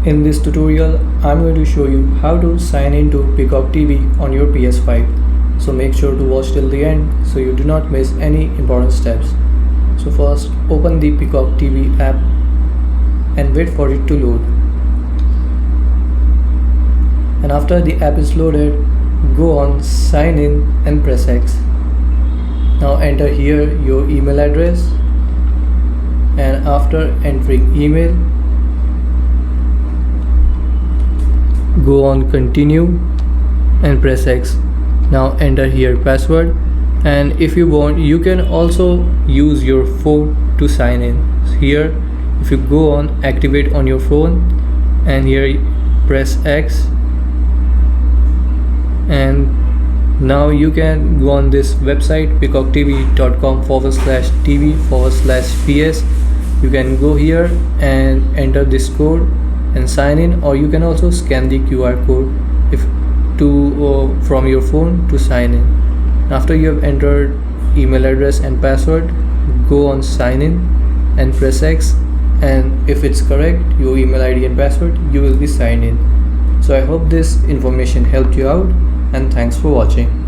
In this tutorial, I'm going to show you how to sign into Peacock TV on your PS5. So make sure to watch till the end so you do not miss any important steps. So first, open the Peacock TV app and wait for it to load. And after the app is loaded, go on sign in and press X. Now enter here your email address, and after entering email, go on continue and press X. Now enter here password, and if you want you can also use your phone to sign in. Here if you go on activate on your phone and here press X, and now you can go on this website peacocktv.com/tv/ps. You can go here and enter this code and sign in, or you can also scan the QR code from your phone to sign in. After you have entered email address and password, go on sign in and press X, and if it's correct, your email ID and password, you will be signed in. So I hope this information helped you out, and thanks for watching.